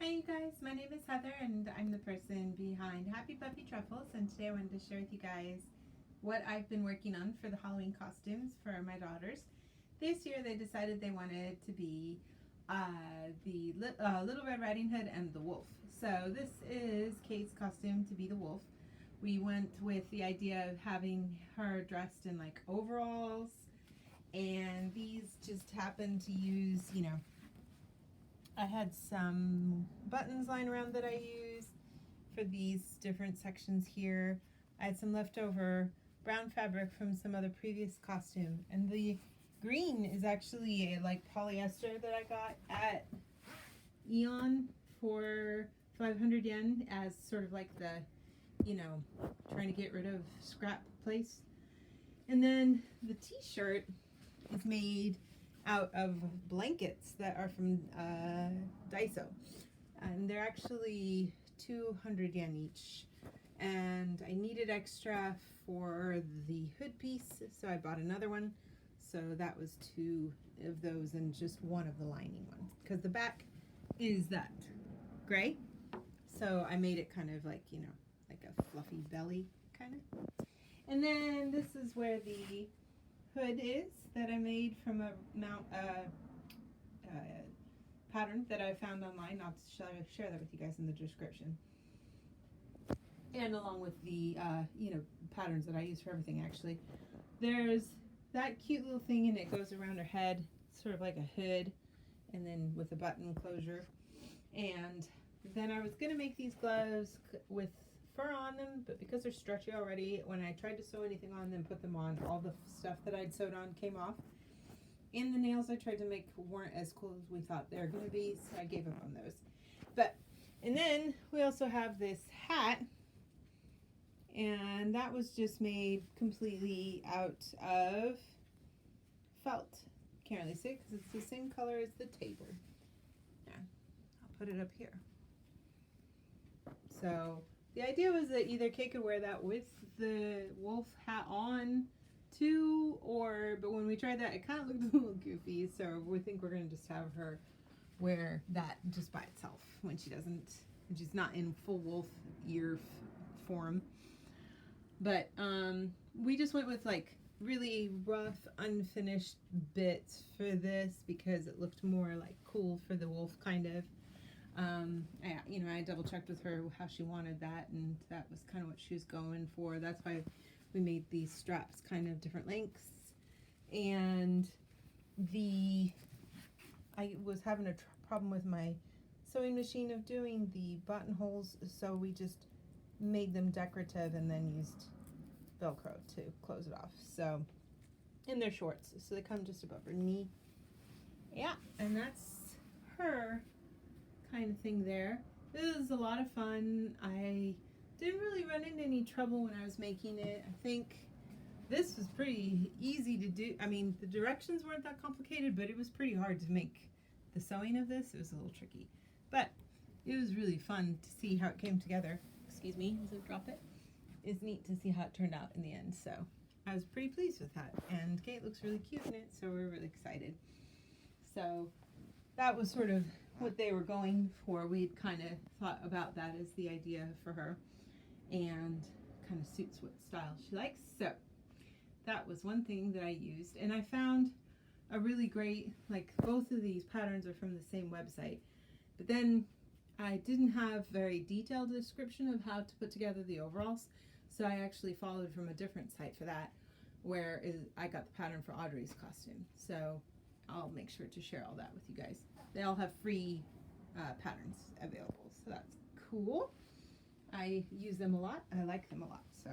Hi you guys, my name is Heather and I'm the person behind happypuppytruffles, and today I wanted to share with you guys what I've been working on for the Halloween costumes for my daughters. This year they decided they wanted to be the Little Red Riding Hood and the wolf. So this is Kate's costume to be the wolf. We went with the idea of having her dressed in like overalls, and these just happen to use, I had some buttons lying around that I used for these different sections here. I had some leftover brown fabric from some other previous costume, and the green is actually a like polyester that I got at Eon for 500 yen as sort of like the, trying to get rid of scrap place. And then the t-shirt is made out of blankets that are from Daiso, and they're actually 200 yen each, and I needed extra for the hood piece, so I bought another one. So that was 2 of those and just 1 of the lining ones, because the back is that gray, so I made it kind of like, like a fluffy belly kind of. And then this is where the hood is that I made from a pattern that I found online. I'll share that with you guys in the description, and along with the patterns that I use for everything. Actually, there's that cute little thing, and it goes around her head, sort of like a hood, and then with a button closure. And then I was gonna make these gloves with fur on them, but because they're stretchy already, when I tried to sew anything on them, put them on, all the stuff that I'd sewed on came off. And the nails I tried to make weren't as cool as we thought they were going to be, so I gave up on those. And then we also have this hat, and that was just made completely out of felt. Can't really see it because it's the same color as the table. Yeah, I'll put it up here. So the idea was that either Kate could wear that with the wolf hat on too, but when we tried that, it kind of looked a little goofy, so we think we're going to just have her wear that just by itself when she's not in full wolf ear form. But we just went with like really rough, unfinished bits for this because it looked more like cool for the wolf kind of. I double checked with her how she wanted that, and that was kind of what she was going for. That's why we made these straps kind of different lengths. And I was having a problem with my sewing machine of doing the buttonholes, so we just made them decorative and then used Velcro to close it off. So, and they're shorts, so they come just above her knee. Yeah, and that's her kind of thing there. This is a lot of fun. I didn't really run into any trouble when I was making it. I think this was pretty easy to do. I mean, the directions weren't that complicated, but it was pretty hard to make the sewing of this. It was a little tricky, but it was really fun to see how it came together. Excuse me as I drop it. It's neat to see how it turned out in the end, so I was pretty pleased with that, and Kate looks really cute in it, so we're really excited. So that was sort of what they were going for. We'd kind of thought about that as the idea for her, and kind of suits what style she likes. So that was one thing that I used, and I found a really great, like both of these patterns are from the same website, but then I didn't have very detailed description of how to put together the overalls, so I actually followed from a different site for that, where I got the pattern for Audrey's costume. So I'll make sure to share all that with you guys. They all have free patterns available, so that's cool. I use them a lot. I like them a lot. So